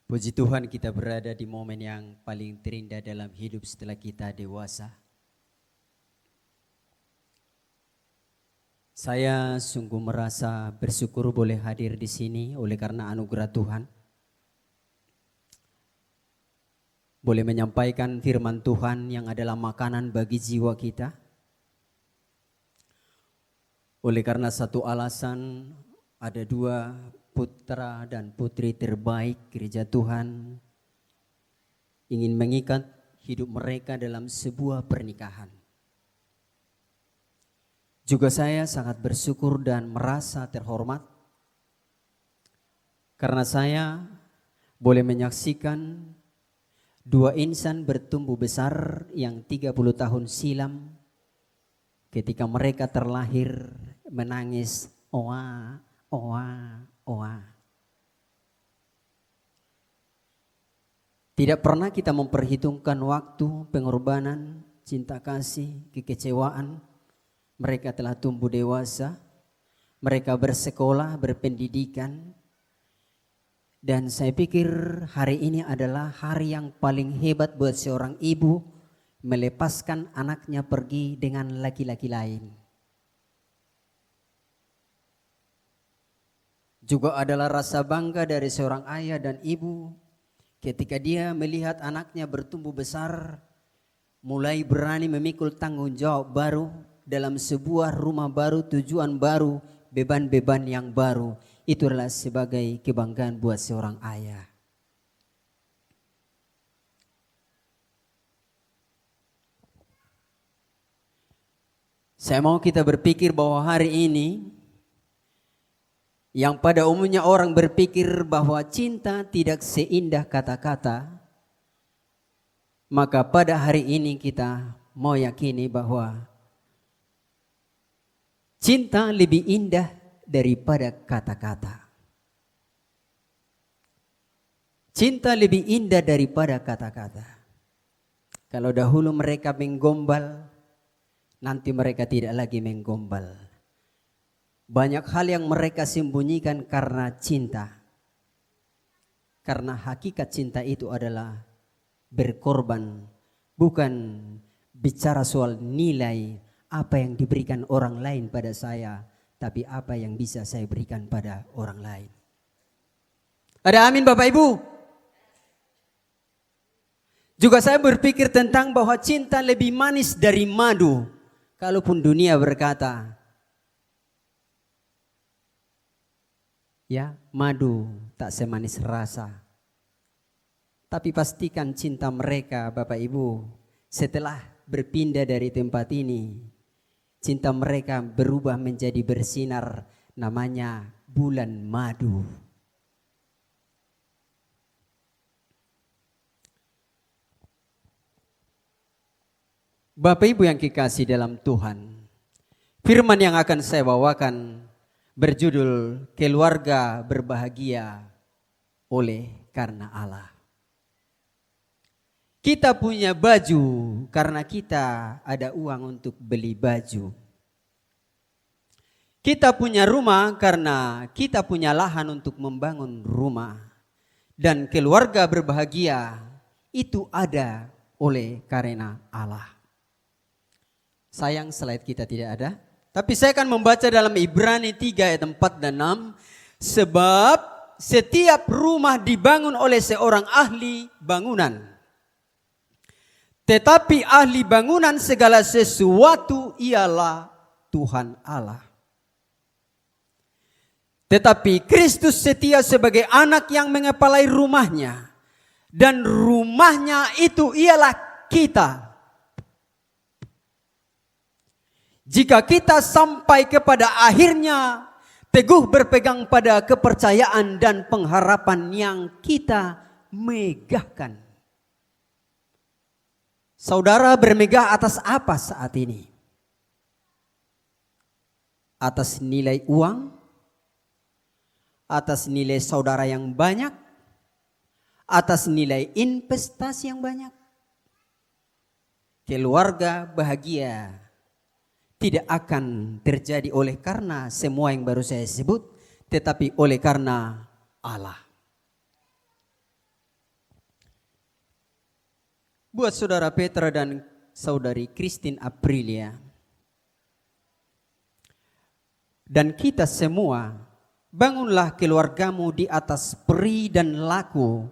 Puji Tuhan, kita berada di momen yang paling terindah dalam hidup setelah kita dewasa. Saya sungguh merasa bersyukur boleh hadir di sini oleh karena anugerah Tuhan. Boleh menyampaikan firman Tuhan yang adalah makanan bagi jiwa kita. Oleh karena satu alasan, ada dua putra dan putri terbaik gereja Tuhan ingin mengikat hidup mereka dalam sebuah pernikahan. Juga saya sangat bersyukur dan merasa terhormat karena saya boleh menyaksikan dua insan bertumbuh besar yang 30 tahun silam ketika mereka terlahir menangis oa, oa, oa. Tidak pernah kita memperhitungkan waktu, pengorbanan, cinta kasih, kekecewaan. Mereka telah tumbuh dewasa, mereka bersekolah, berpendidikan. Dan saya pikir hari ini adalah hari yang paling hebat buat seorang ibu melepaskan anaknya pergi dengan laki-laki lain. Juga adalah rasa bangga dari seorang ayah dan ibu ketika dia melihat anaknya bertumbuh besar, mulai berani memikul tanggung jawab baru dalam sebuah rumah baru, tujuan baru, beban-beban yang baru. Itu adalah sebagai kebanggaan buat seorang ayah. Saya mau kita berpikir bahwa hari ini yang pada umumnya orang berpikir bahwa cinta tidak seindah kata-kata, maka pada hari ini kita mau yakini bahwa cinta lebih indah daripada kata-kata. Cinta lebih indah daripada kata-kata. Kalau dahulu mereka menggombal, nanti mereka tidak lagi menggombal. Banyak hal yang mereka sembunyikan karena cinta. Karena hakikat cinta itu adalah berkorban, bukan bicara soal nilai apa yang diberikan orang lain pada saya, tapi apa yang bisa saya berikan pada orang lain. Ada amin Bapak Ibu? Juga saya berpikir tentang bahwa cinta lebih manis dari madu. Kalaupun dunia berkata, ya, madu tak semanis rasa. Tapi pastikan cinta mereka Bapak Ibu setelah berpindah dari tempat ini, cinta mereka berubah menjadi bersinar, namanya bulan madu. Bapak Ibu yang kekasih dalam Tuhan, firman yang akan saya bawakan berjudul Keluarga Berbahagia oleh karena Allah. Kita punya baju karena kita ada uang untuk beli baju. Kita punya rumah karena kita punya lahan untuk membangun rumah. Dan keluarga berbahagia itu ada oleh karena Allah. Sayang slide kita tidak ada. Tapi saya akan membaca dalam Ibrani 3 ayat 4 dan 6. Sebab setiap rumah dibangun oleh seorang ahli bangunan. Tetapi ahli bangunan segala sesuatu ialah Tuhan Allah. Tetapi Kristus setia sebagai anak yang mengepalai rumahnya. Dan rumahnya itu ialah kita. Jika kita sampai kepada akhirnya, teguh berpegang pada kepercayaan dan pengharapan yang kita megahkan. Saudara bermegah atas apa saat ini? Atas nilai uang? Atas nilai saudara yang banyak? Atas nilai investasi yang banyak? Keluarga bahagia tidak akan terjadi oleh karena semua yang baru saya sebut, tetapi oleh karena Allah. buat saudara Petra dan saudari Christine Aprilia. Dan kita semua, bangunlah keluargamu di atas peri dan laku,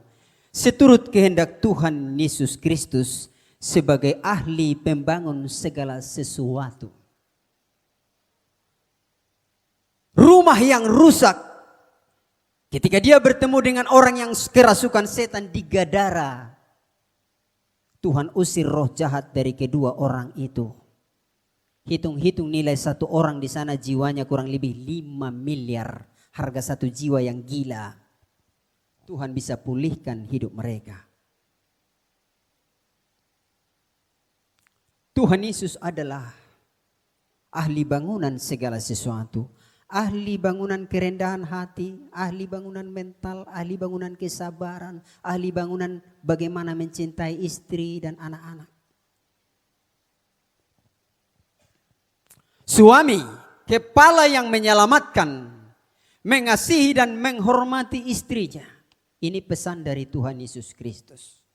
seturut kehendak Tuhan Yesus Kristus sebagai ahli pembangun segala sesuatu. Rumah yang rusak, ketika dia bertemu dengan orang yang kerasukan setan di Gadara, Tuhan usir roh jahat dari kedua orang itu. Hitung-hitung nilai satu orang di sana jiwanya kurang lebih 5 miliar. Harga satu jiwa yang gila. Tuhan bisa pulihkan hidup mereka. Tuhan Yesus adalah ahli bangunan segala sesuatu. Ahli bangunan kerendahan hati, ahli bangunan mental, ahli bangunan kesabaran, ahli bangunan bagaimana mencintai istri dan anak-anak. Suami, kepala yang menyelamatkan, mengasihi dan menghormati istrinya. Ini pesan dari Tuhan Yesus Kristus.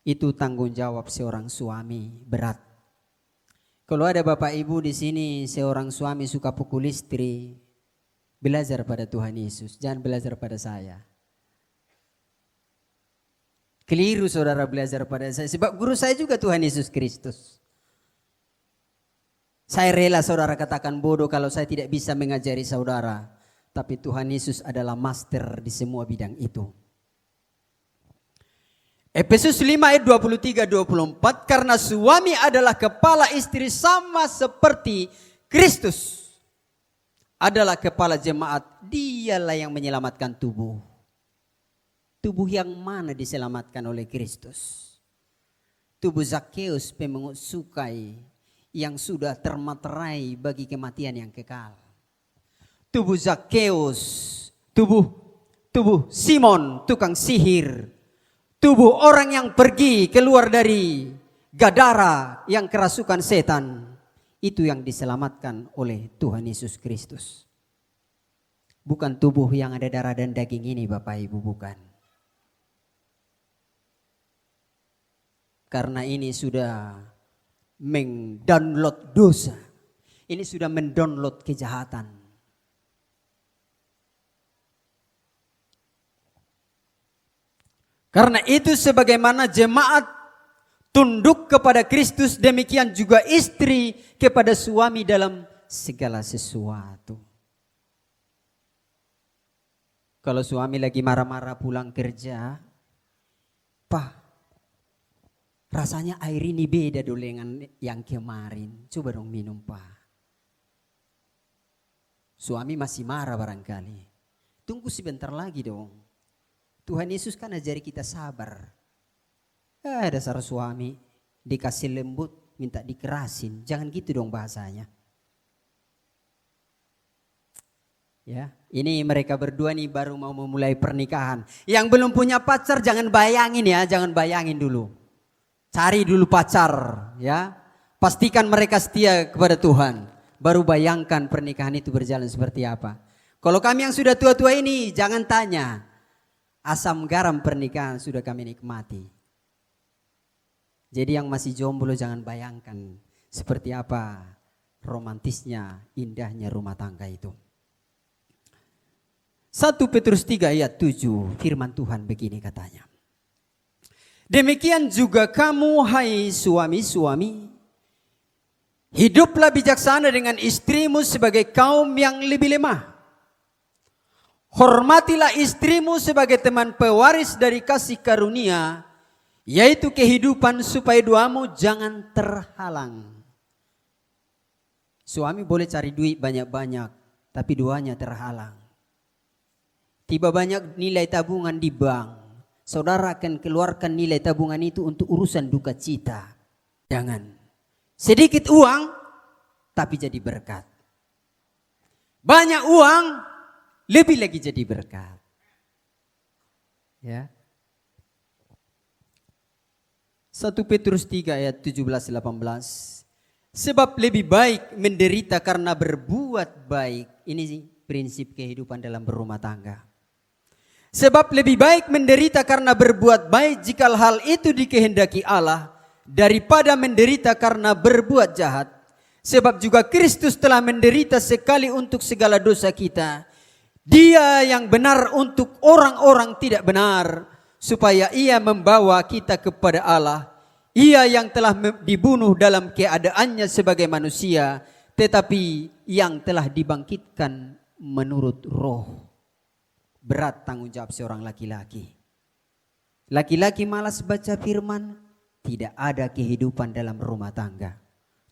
Itu tanggung jawab seorang suami, berat. Kalau ada bapak ibu di sini seorang suami suka pukul istri, belajar pada Tuhan Yesus, jangan belajar pada saya. Keliru saudara belajar pada saya, sebab guru saya juga Tuhan Yesus Kristus. Saya rela saudara katakan bodoh kalau saya tidak bisa mengajari saudara, tapi Tuhan Yesus adalah master di semua bidang itu. Efesus 5 ayat 23-24, karena suami adalah kepala istri sama seperti Kristus adalah kepala jemaat, dialah yang menyelamatkan tubuh. Tubuh yang mana diselamatkan oleh Kristus? Tubuh Zakheus pemungut cukai yang sudah termaterai bagi kematian yang kekal. Tubuh Zakheus, tubuh Simon tukang sihir, tubuh orang yang pergi keluar dari Gadara yang kerasukan setan, itu yang diselamatkan oleh Tuhan Yesus Kristus. Bukan tubuh yang ada darah dan daging ini Bapak Ibu, bukan. Karena ini sudah mendownload dosa. Ini sudah mendownload kejahatan. Karena itu sebagaimana jemaat tunduk kepada Kristus, demikian juga istri kepada suami dalam segala sesuatu. Kalau suami lagi marah-marah pulang kerja, Pak, rasanya air ini beda dulu dengan yang kemarin. Coba dong minum, Pak. Suami masih marah barangkali. Tunggu sebentar lagi dong. Tuhan Yesus kan ajari kita sabar. Dasar suami dikasih lembut minta dikerasin. Jangan gitu dong bahasanya. Ya, ini mereka berdua nih baru mau memulai pernikahan. Yang belum punya pacar jangan bayangin ya, jangan bayangin dulu. Cari dulu pacar ya. Pastikan mereka setia kepada Tuhan. Baru bayangkan pernikahan itu berjalan seperti apa. Kalau kami yang sudah tua-tua ini jangan tanya. Asam garam pernikahan sudah kami nikmati. Jadi yang masih jomblo jangan bayangkan seperti apa romantisnya, indahnya rumah tangga itu. 1 Petrus 3 ayat 7 firman Tuhan begini katanya. Demikian juga kamu hai suami-suami, hiduplah bijaksana dengan istrimu sebagai kaum yang lebih lemah. Hormatilah istrimu sebagai teman pewaris dari kasih karunia, yaitu kehidupan, supaya doamu jangan terhalang. Suami boleh cari duit banyak-banyak, tapi doanya terhalang. Tiba banyak nilai tabungan di bank, saudara akan keluarkan nilai tabungan itu untuk urusan duka cita. Jangan. Sedikit uang, tapi jadi berkat. Banyak uang, lebih lagi jadi berkat. Ya. 1 Petrus 3 ayat 17-18. Sebab lebih baik menderita karena berbuat baik. Ini prinsip kehidupan dalam berumah tangga. Sebab lebih baik menderita karena berbuat baik jika hal itu dikehendaki Allah, daripada menderita karena berbuat jahat. Sebab juga Kristus telah menderita sekali untuk segala dosa kita. Dia yang benar untuk orang-orang tidak benar, supaya ia membawa kita kepada Allah. Ia yang telah dibunuh dalam keadaannya sebagai manusia, tetapi yang telah dibangkitkan menurut roh. Berat tanggung jawab seorang laki-laki. Laki-laki malas baca firman, tidak ada kehidupan dalam rumah tangga.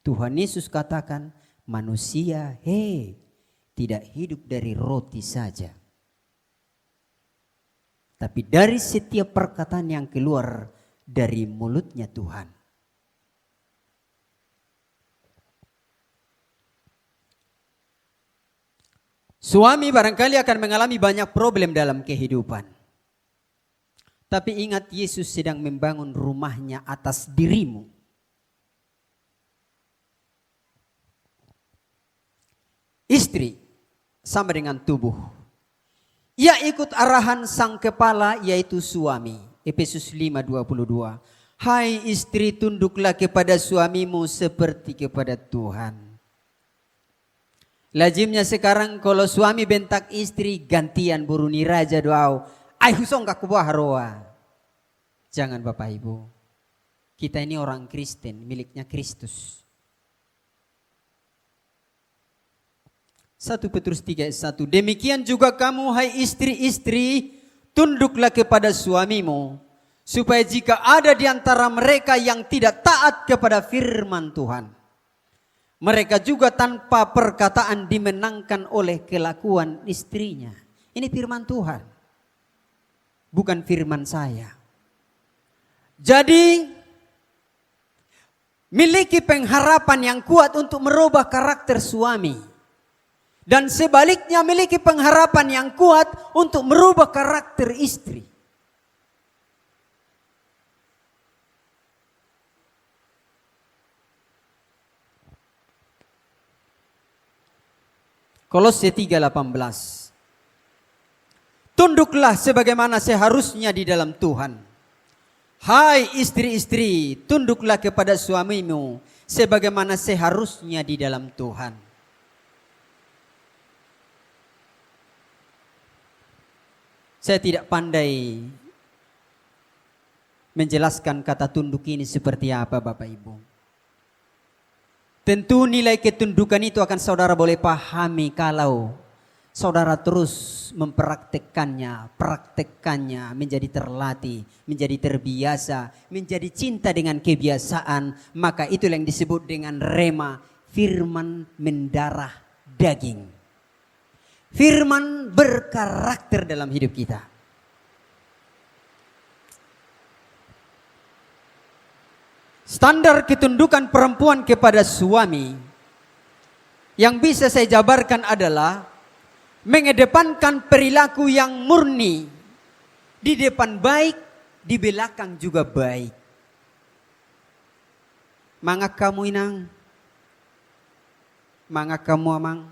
Tuhan Yesus katakan, manusia tidak hidup dari roti saja, tapi dari setiap perkataan yang keluar dari mulutnya Tuhan. Suami barangkali akan mengalami banyak problem dalam kehidupan. Tapi ingat, Yesus sedang membangun rumahnya atas dirimu. Istri sama dengan tubuh. Ia ikut arahan sang kepala, yaitu suami. Efesus 5:22. Hai istri, tunduklah kepada suamimu seperti kepada Tuhan. Lazimnya sekarang kalau suami bentak istri, gantian buruni raja doa. Ai husong kakubuah roa. Jangan Bapak Ibu. Kita ini orang Kristen, miliknya Kristus. 1 Petrus 3:1. Demikian juga kamu hai istri-istri, tunduklah kepada suamimu, supaya jika ada di antara mereka yang tidak taat kepada firman Tuhan, mereka juga tanpa perkataan dimenangkan oleh kelakuan istrinya. Ini firman Tuhan, bukan firman saya. Jadi, miliki pengharapan yang kuat untuk merubah karakter suami. Dan sebaliknya miliki pengharapan yang kuat untuk merubah karakter istri. Kolose 3:18. Tunduklah sebagaimana seharusnya di dalam Tuhan. Hai istri-istri, tunduklah kepada suamimu sebagaimana seharusnya di dalam Tuhan. Saya tidak pandai menjelaskan kata tunduk ini seperti apa Bapak Ibu. Tentu nilai ketundukan itu akan saudara boleh pahami kalau saudara terus praktekkannya menjadi terlatih, menjadi terbiasa, menjadi cinta dengan kebiasaan. Maka itu yang disebut dengan rema, firman mendarah daging. Firman berkarakter dalam hidup kita. Standar ketundukan perempuan kepada suami yang bisa saya jabarkan adalah mengedepankan perilaku yang murni. Di depan baik, di belakang juga baik. Mangak kamu inang, mangak kamu amang.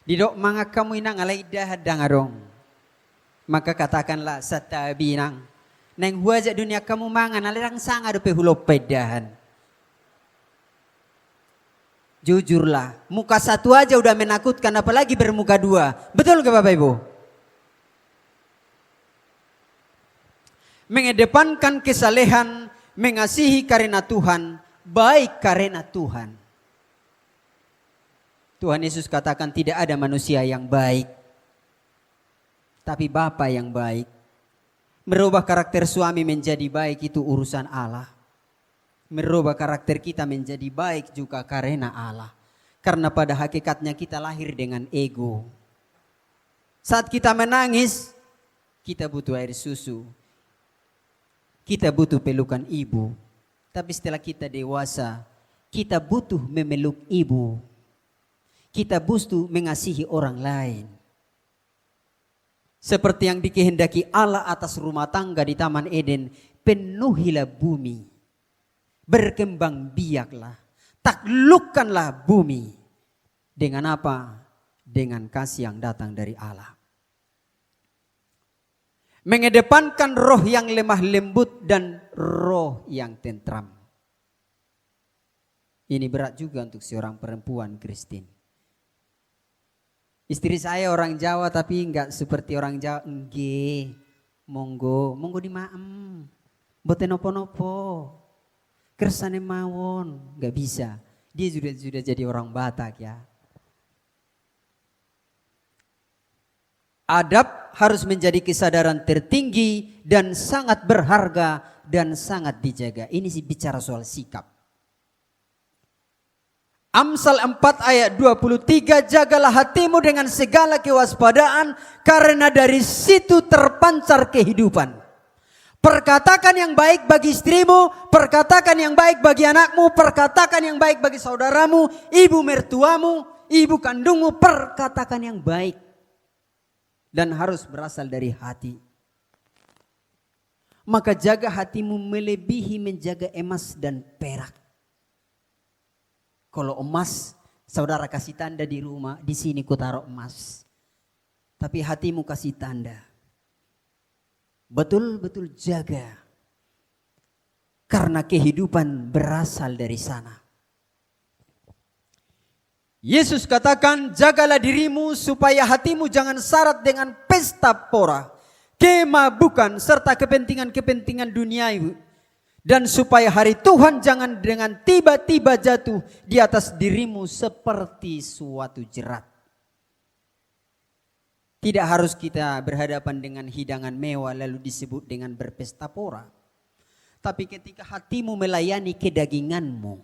Didok mangak kamu inang alai dah dangadong. Maka katakanlah satabi inang. Neng huajak dunia kamu mangan alerang sanga dope hulop pedahan. Jujurlah, muka satu aja udah menakutkan, apalagi bermuka dua. Betul ke Bapak Ibu? Mengedepankan kesalehan, mengasihi karena Tuhan, baik karena Tuhan. Tuhan Yesus katakan tidak ada manusia yang baik, tapi Bapa yang baik. Merubah karakter suami menjadi baik itu urusan Allah. Merubah karakter kita menjadi baik juga karena Allah. Karena pada hakikatnya kita lahir dengan ego. Saat kita menangis, kita butuh air susu. Kita butuh pelukan ibu. Tapi setelah kita dewasa, kita butuh memeluk ibu. Kita butuh mengasihi orang lain. Seperti yang dikehendaki Allah atas rumah tangga di Taman Eden, penuhilah bumi. Berkembang biaklah. Taklukkanlah bumi. Dengan apa? Dengan kasih yang datang dari Allah. mengedepankan roh yang lemah lembut dan roh yang tentram. Ini berat juga untuk seorang perempuan Kristen. Istri saya orang Jawa tapi enggak seperti orang Jawa. Nggih, monggo di maem. Mboten nopo-nopo. Kersane mawon, enggak bisa. Dia sudah jadi orang Batak ya. Adab harus menjadi kesadaran tertinggi dan sangat berharga dan sangat dijaga. Ini sih bicara soal sikap. Amsal 4 ayat 23, jagalah hatimu dengan segala kewaspadaan karena dari situ terpancar kehidupan. Perkatakan yang baik bagi istrimu, perkatakan yang baik bagi anakmu, perkatakan yang baik bagi saudaramu, ibu mertuamu, ibu kandungmu, perkatakan yang baik. Dan harus berasal dari hati. Maka jaga hatimu melebihi menjaga emas dan perak. Kalau emas, saudara kasih tanda di rumah, di sini ku taruh emas. Tapi hatimu kasih tanda. Betul-betul jaga. Karena kehidupan berasal dari sana. Yesus katakan, jagalah dirimu supaya hatimu jangan syarat dengan pesta pora, kemabukan, serta kepentingan-kepentingan duniawi. Dan supaya hari Tuhan jangan dengan tiba-tiba jatuh di atas dirimu seperti suatu jerat. Tidak harus kita berhadapan dengan hidangan mewah lalu disebut dengan berpesta pora. Tapi ketika hatimu melayani kedaginganmu,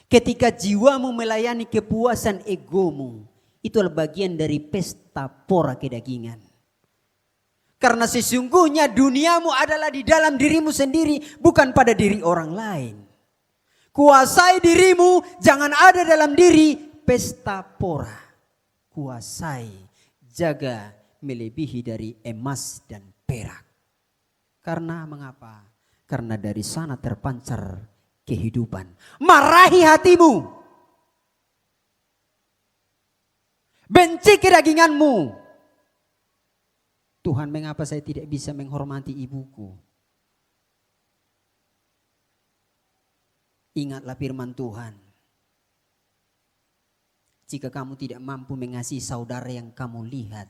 ketika jiwamu melayani kepuasan egomu, itulah bagian dari pesta pora kedagingan. Karena sesungguhnya duniamu adalah di dalam dirimu sendiri, bukan pada diri orang lain. Kuasai dirimu, jangan ada dalam diri pesta pora. Kuasai, jaga melebihi dari emas dan perak. Karena mengapa? Karena dari sana terpancar kehidupan. Marahi hatimu. Benci kedaginganmu. Tuhan, mengapa saya tidak bisa menghormati ibuku? Ingatlah firman Tuhan. Jika kamu tidak mampu mengasihi saudara yang kamu lihat,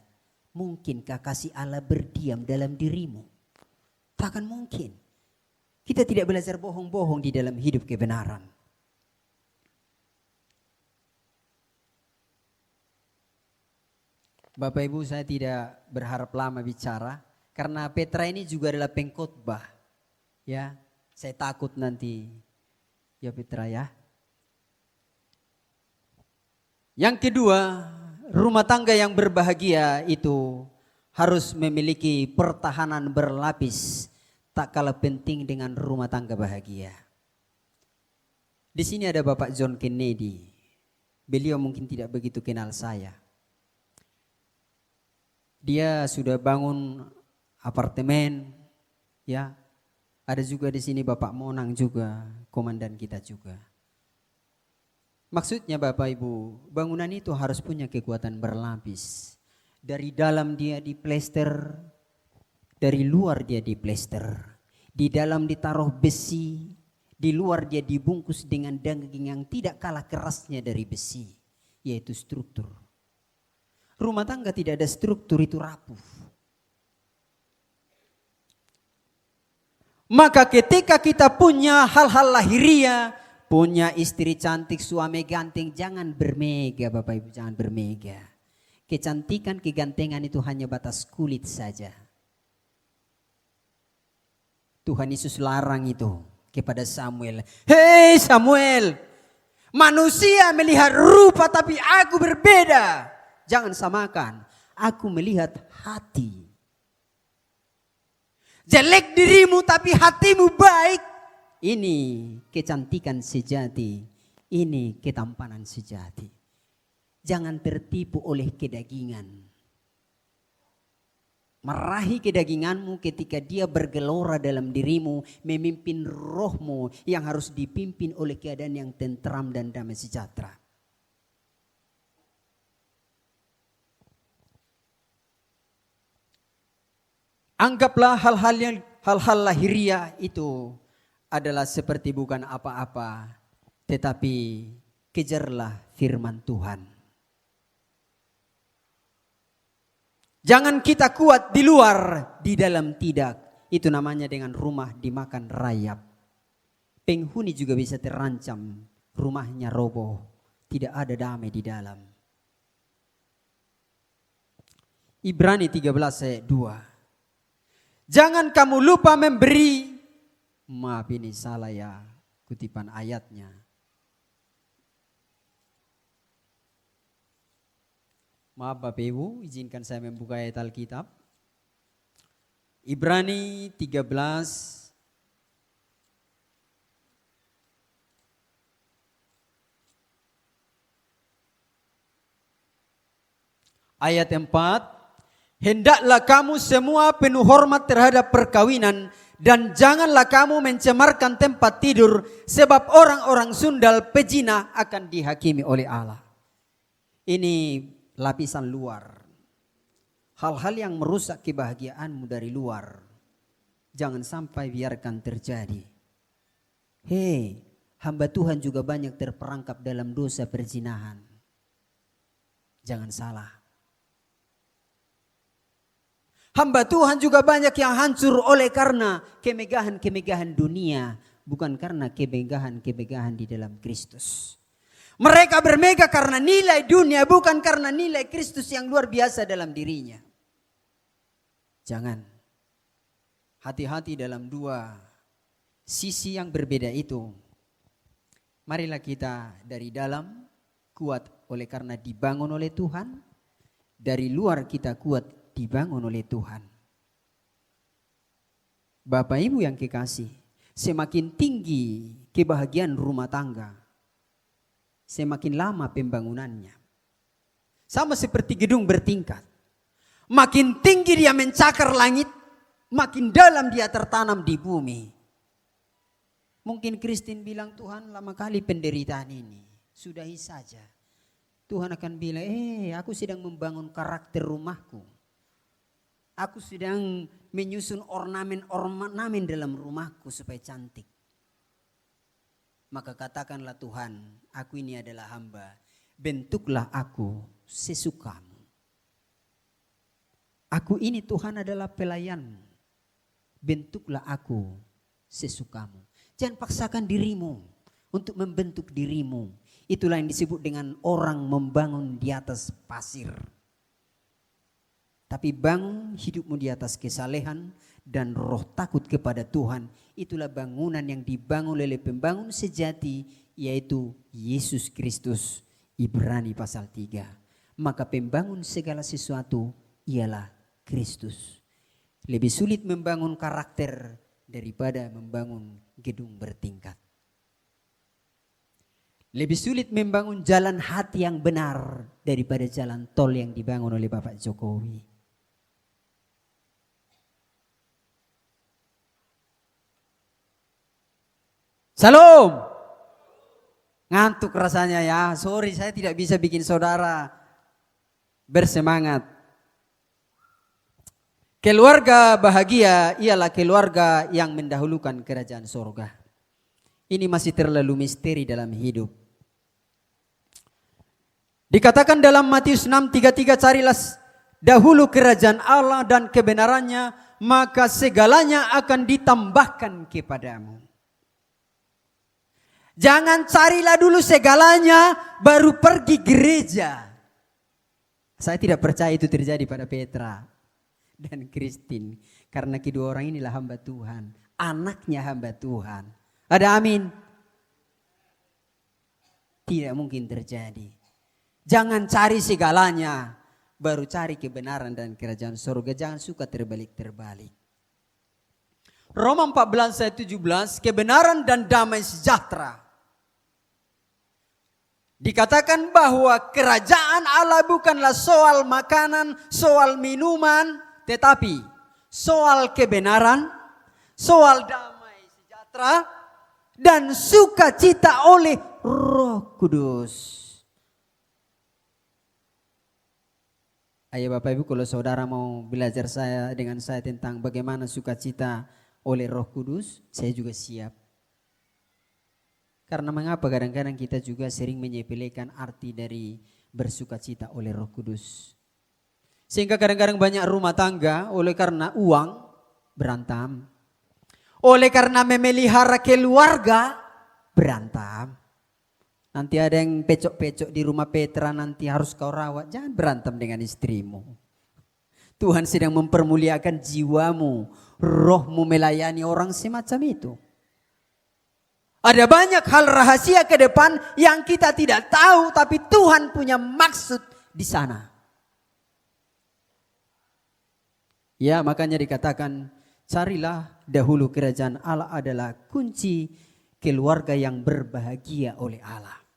mungkinkah kasih Allah berdiam dalam dirimu? Takkan mungkin. Kita tidak belajar bohong-bohong di dalam hidup kebenaran. Bapak Ibu, saya tidak berharap lama bicara karena Petra ini juga adalah pengkhotbah. Ya, saya takut nanti. Ya Petra ya. Yang kedua, rumah tangga yang berbahagia itu harus memiliki pertahanan berlapis, tak kalah penting dengan rumah tangga bahagia. Di sini ada Bapak John Kennedy. Beliau mungkin tidak begitu kenal saya. Dia sudah bangun apartemen, ya. Ada juga di sini Bapak Monang juga, komandan kita juga. Maksudnya Bapak Ibu, bangunan itu harus punya kekuatan berlapis. Dari dalam dia diplester, dari luar dia diplester. Di dalam ditaruh besi, di luar dia dibungkus dengan daging yang tidak kalah kerasnya dari besi, yaitu struktur. Rumah tangga tidak ada struktur itu rapuh. Maka ketika kita punya hal-hal lahiriah, punya istri cantik, suami ganteng, jangan bermega Bapak Ibu, jangan bermega. Kecantikan, kegantengan itu hanya batas kulit saja. Tuhan Yesus larang itu kepada Samuel. Hei Samuel, manusia melihat rupa tapi aku berbeda. Jangan samakan, aku melihat hati. Jelek dirimu tapi hatimu baik. Ini kecantikan sejati, ini ketampanan sejati. Jangan tertipu oleh kedagingan. Marahi kedaginganmu ketika dia bergelora dalam dirimu, memimpin rohmu yang harus dipimpin oleh keadaan yang tentram dan damai sejahtera. Anggaplah hal-hal lahiriah itu adalah seperti bukan apa-apa, tetapi kejarlah firman Tuhan. Jangan kita kuat di luar, di dalam tidak. Itu namanya dengan rumah dimakan rayap. Penghuni juga bisa terancam, rumahnya roboh, tidak ada damai di dalam. Ibrani 13 ayat 2. Jangan kamu lupa memberi. Maaf, ini salah ya kutipan ayatnya. Maaf Bapak Ibu, izinkan saya membuka ayat Alkitab. Ibrani 13 ayat 4. Hendaklah kamu semua penuh hormat terhadap perkawinan, dan janganlah kamu mencemarkan tempat tidur, sebab orang-orang sundal pezina akan dihakimi oleh Allah. Ini lapisan luar. Hal-hal yang merusak kebahagiaanmu dari luar, jangan sampai biarkan terjadi. Hei, hamba Tuhan juga banyak terperangkap dalam dosa perzinahan. Jangan salah. Hamba Tuhan juga banyak yang hancur oleh karena kemegahan-kemegahan dunia, bukan karena kemegahan-kemegahan di dalam Kristus. Mereka bermegah karena nilai dunia, bukan karena nilai Kristus yang luar biasa dalam dirinya. Jangan. Hati-hati dalam dua sisi yang berbeda itu. Marilah kita dari dalam kuat oleh karena dibangun oleh Tuhan. Dari luar kita kuat dibangun oleh Tuhan. Bapak Ibu yang kekasih, semakin tinggi kebahagiaan rumah tangga, semakin lama pembangunannya. Sama seperti gedung bertingkat. Makin tinggi dia mencakar langit, makin dalam dia tertanam di bumi. Mungkin Christine bilang, Tuhan lama kali penderitaan ini, sudahi saja. Tuhan akan bilang, aku sedang membangun karakter rumahku. Aku sedang menyusun ornamen dalam rumahku supaya cantik. Maka katakanlah Tuhan, aku ini adalah hamba. Bentuklah aku sesukamu. Aku ini Tuhan adalah pelayanmu. Bentuklah aku sesukamu. Jangan paksakan dirimu untuk membentuk dirimu. Itulah yang disebut dengan orang membangun di atas pasir. Tapi bangun hidupmu di atas kesalehan dan roh takut kepada Tuhan. Itulah bangunan yang dibangun oleh pembangun sejati, yaitu Yesus Kristus. Ibrani pasal 3. Maka pembangun segala sesuatu ialah Kristus. Lebih sulit membangun karakter daripada membangun gedung bertingkat. Lebih sulit membangun jalan hati yang benar daripada jalan tol yang dibangun oleh Bapak Jokowi. Salam. Ngantuk rasanya ya. Sorry, saya tidak bisa bikin saudara bersemangat. Keluarga bahagia ialah keluarga yang mendahulukan kerajaan surga. Ini masih terlalu misteri dalam hidup. Dikatakan dalam Matius 6:33, carilah dahulu kerajaan Allah dan kebenarannya, maka segalanya akan ditambahkan kepadamu. Jangan carilah dulu segalanya baru pergi gereja. Saya tidak percaya itu terjadi pada Petra dan Christine. Karena kedua orang inilah hamba Tuhan. Anaknya hamba Tuhan. Ada amin? Tidak mungkin terjadi. Jangan cari segalanya baru cari kebenaran dan kerajaan surga. Jangan suka terbalik-terbalik. Roma 14 ayat 17, kebenaran dan damai sejahtera. Dikatakan bahwa kerajaan Allah bukanlah soal makanan, soal minuman, tetapi soal kebenaran, soal damai sejahtera, dan sukacita oleh Roh Kudus. Ayo Bapak Ibu, kalau saudara mau belajar dengan saya tentang bagaimana sukacita oleh Roh Kudus, saya juga siap. Karena mengapa kadang-kadang kita juga sering menyepelekan arti dari bersukacita oleh Roh Kudus. Sehingga kadang-kadang banyak rumah tangga oleh karena uang berantem. Oleh karena memelihara keluarga berantem. Nanti ada yang pecok-pecok di rumah Petra, nanti harus kau rawat. Jangan berantem dengan istrimu. Tuhan sedang mempermuliakan jiwamu, rohmu melayani orang semacam itu. Ada banyak hal rahasia ke depan yang kita tidak tahu, tapi Tuhan punya maksud di sana. Ya, makanya dikatakan, carilah dahulu kerajaan Allah adalah kunci keluarga yang berbahagia oleh Allah.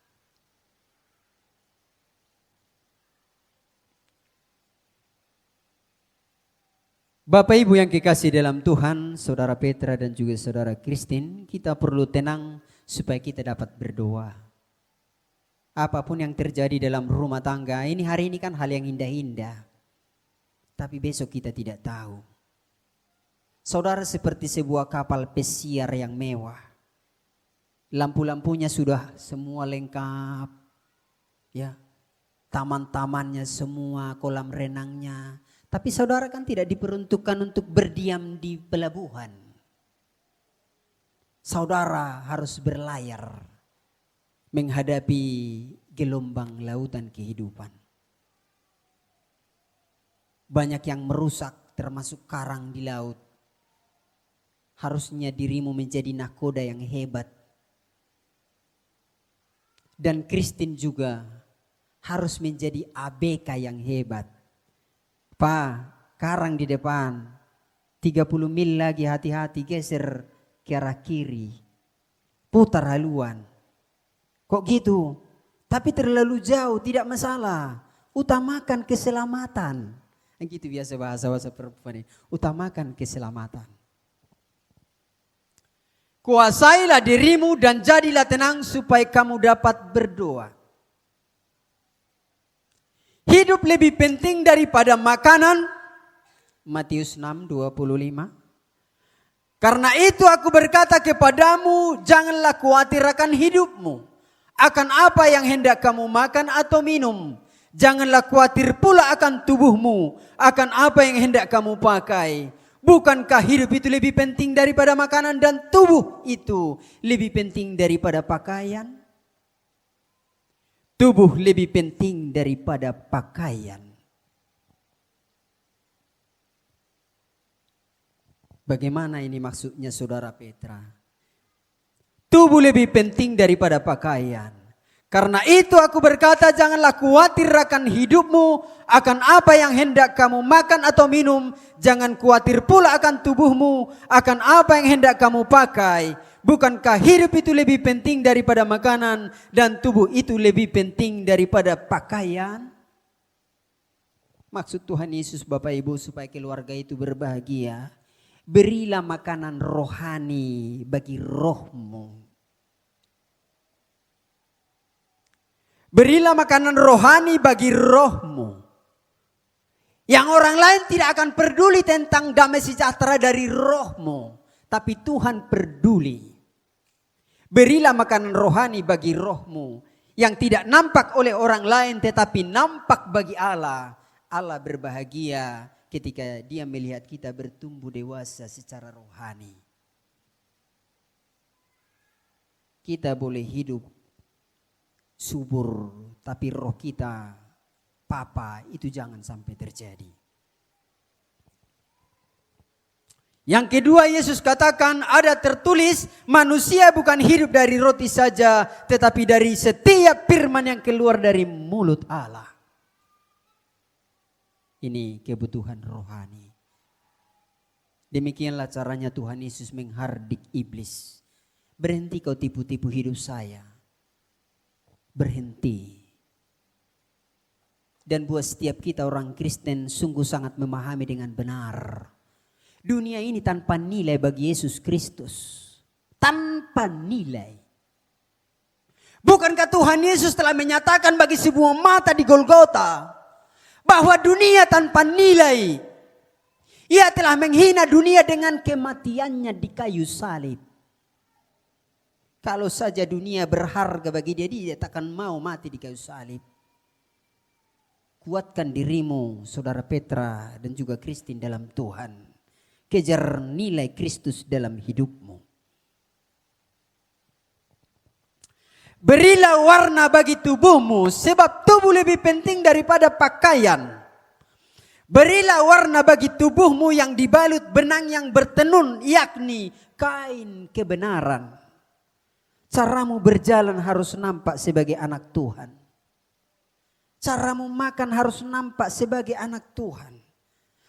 Bapak Ibu yang kekasih dalam Tuhan, Saudara Petra dan juga Saudara Christine, kita perlu tenang supaya kita dapat berdoa. Apapun yang terjadi dalam rumah tangga, ini hari ini kan hal yang indah-indah. Tapi besok kita tidak tahu. Saudara seperti sebuah kapal pesiar yang mewah. Lampu-lampunya sudah semua lengkap. Ya. Taman-tamannya semua, kolam renangnya. Tapi saudara kan tidak diperuntukkan untuk berdiam di pelabuhan. Saudara harus berlayar menghadapi gelombang lautan kehidupan. Banyak yang merusak termasuk karang di laut. Harusnya dirimu menjadi nahkoda yang hebat. Dan Kristen juga harus menjadi ABK yang hebat. Pak, karang di depan, 30 mil lagi, hati-hati, geser ke arah kiri, putar haluan. Kok gitu? Tapi terlalu jauh, tidak masalah. Utamakan keselamatan. Gitu biasa bahasa perempuan ini. Utamakan keselamatan. Kuasailah dirimu dan jadilah tenang supaya kamu dapat berdoa. Hidup lebih penting daripada makanan. Matius 6:25. Karena itu aku berkata kepadamu, janganlah khawatir akan hidupmu, akan apa yang hendak kamu makan atau minum. Janganlah khawatir pula akan tubuhmu, akan apa yang hendak kamu pakai. Bukankah hidup itu lebih penting daripada makanan dan tubuh itu lebih penting daripada pakaian? Tubuh lebih penting daripada pakaian. Bagaimana ini maksudnya Saudara Petra? Tubuh lebih penting daripada pakaian. Karena itu aku berkata, janganlah khawatir akan hidupmu, akan apa yang hendak kamu makan atau minum. Jangan khawatir pula akan tubuhmu, akan apa yang hendak kamu pakai. Bukankah hidup itu lebih penting daripada makanan dan tubuh itu lebih penting daripada pakaian? Maksud Tuhan Yesus Bapak Ibu supaya keluarga itu berbahagia. Berilah makanan rohani bagi rohmu. Berilah makanan rohani bagi rohmu. Yang orang lain tidak akan peduli tentang damai sejahtera dari rohmu. Tapi Tuhan peduli. Berilah makanan rohani bagi rohmu yang tidak nampak oleh orang lain tetapi nampak bagi Allah. Allah berbahagia ketika Dia melihat kita bertumbuh dewasa secara rohani. Kita boleh hidup subur tapi roh kita papa, itu jangan sampai terjadi. Yang kedua, Yesus katakan ada tertulis, manusia bukan hidup dari roti saja, tetapi dari setiap firman yang keluar dari mulut Allah. Ini kebutuhan rohani. Demikianlah caranya Tuhan Yesus menghardik iblis. Berhenti kau tipu-tipu hidup saya. Berhenti. Dan buat setiap kita orang Kristen sungguh sangat memahami dengan benar. Dunia ini tanpa nilai bagi Yesus Kristus. Tanpa nilai. Bukankah Tuhan Yesus telah menyatakan bagi sebuah mata di Golgota bahwa dunia tanpa nilai. Ia telah menghina dunia dengan kematiannya di kayu salib. Kalau saja dunia berharga bagi dia, dia tak akan mau mati di kayu salib. Kuatkan dirimu, saudara Petra dan juga Christine dalam Tuhan. Kejar nilai Kristus dalam hidupmu. Berilah warna bagi tubuhmu, sebab tubuh lebih penting daripada pakaian. Berilah warna bagi tubuhmu yang dibalut benang yang bertenun, yakni kain kebenaran. Caramu berjalan harus nampak sebagai anak Tuhan. Caramu makan harus nampak sebagai anak Tuhan.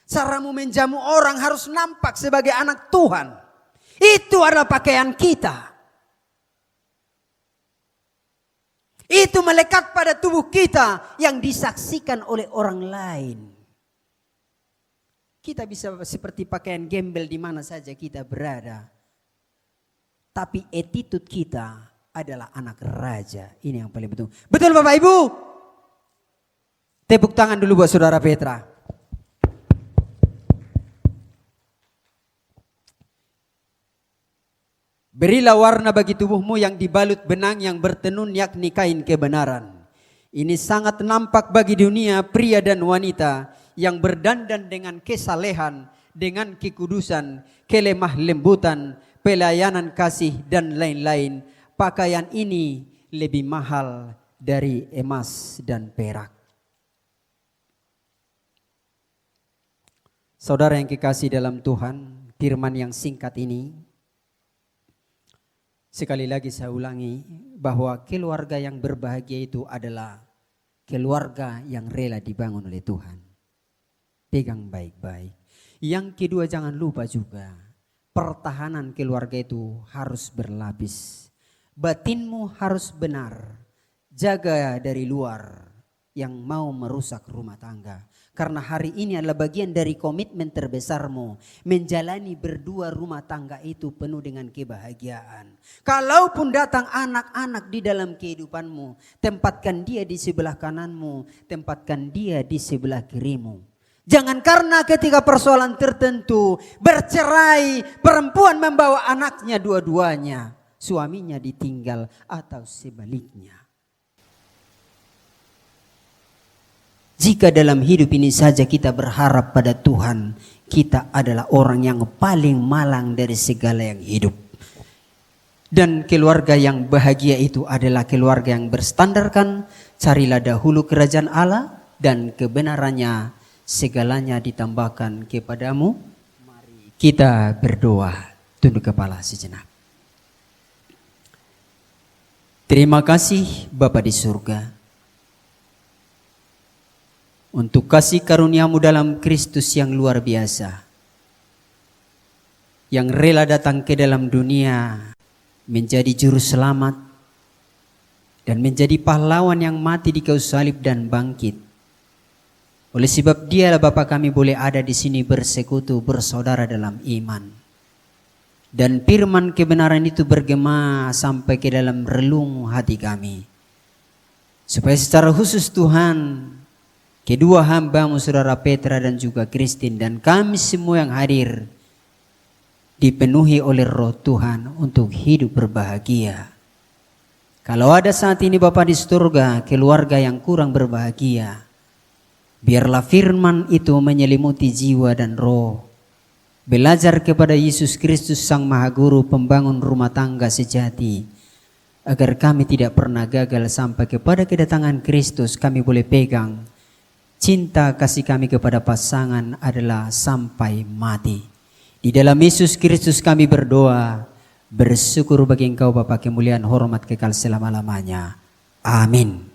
Caramu menjamu orang harus nampak sebagai anak Tuhan. Itu adalah pakaian kita. Itu melekat pada tubuh kita yang disaksikan oleh orang lain. Kita bisa seperti pakaian gembel di mana saja kita berada. Tapi attitude kita adalah anak raja. Ini yang paling betul. Betul Bapak Ibu? Tepuk tangan dulu buat saudara Petra. Berilah warna bagi tubuhmu yang dibalut benang yang bertenun, yakni kain kebenaran. Ini sangat nampak bagi dunia, pria dan wanita yang berdandan dengan kesalehan, dengan kekudusan, kelemah lembutan, pelayanan kasih dan lain-lain. Pakaian ini lebih mahal dari emas dan perak. Saudara yang kekasih dalam Tuhan, firman yang singkat ini, sekali lagi saya ulangi bahwa keluarga yang berbahagia itu adalah keluarga yang rela dibangun oleh Tuhan. Pegang baik-baik. Yang kedua, jangan lupa juga pertahanan keluarga itu harus berlapis. Batinmu harus benar. Jaga dari luar yang mau merusak rumah tangga. Karena hari ini adalah bagian dari komitmen terbesarmu. Menjalani berdua rumah tangga itu penuh dengan kebahagiaan. Kalaupun datang anak-anak di dalam kehidupanmu, tempatkan dia di sebelah kananmu, tempatkan dia di sebelah kirimu. Jangan karena ketika persoalan tertentu bercerai, perempuan membawa anaknya dua-duanya, suaminya ditinggal atau sebaliknya. Jika dalam hidup ini saja kita berharap pada Tuhan, kita adalah orang yang paling malang dari segala yang hidup. Dan keluarga yang bahagia itu adalah keluarga yang berstandarkan, carilah dahulu kerajaan Allah dan kebenarannya, segalanya ditambahkan kepadamu. Mari kita berdoa, tunduk kepala sejenak. Terima kasih Bapa di surga, untuk kasih karuniamu dalam Kristus yang luar biasa, yang rela datang ke dalam dunia menjadi juru selamat dan menjadi pahlawan yang mati di kayu salib dan bangkit. Oleh sebab dialah Bapa kami boleh ada di sini bersekutu, bersaudara dalam iman. Dan firman kebenaran itu bergema sampai ke dalam relung hati kami. Supaya secara khusus Tuhan, kedua hamba-Mu saudara Petra dan juga Christine dan kami semua yang hadir dipenuhi oleh Roh Tuhan untuk hidup berbahagia. Kalau ada saat ini Bapa di surga keluarga yang kurang berbahagia, biarlah firman itu menyelimuti jiwa dan roh. Belajar kepada Yesus Kristus Sang Maha Guru, pembangun rumah tangga sejati, agar kami tidak pernah gagal sampai kepada kedatangan Kristus. Kami boleh pegang cinta kasih kami kepada pasangan adalah sampai mati. Di dalam Yesus Kristus kami berdoa, bersyukur bagi Engkau Bapa, kemuliaan hormat kekal selama-lamanya. Amin.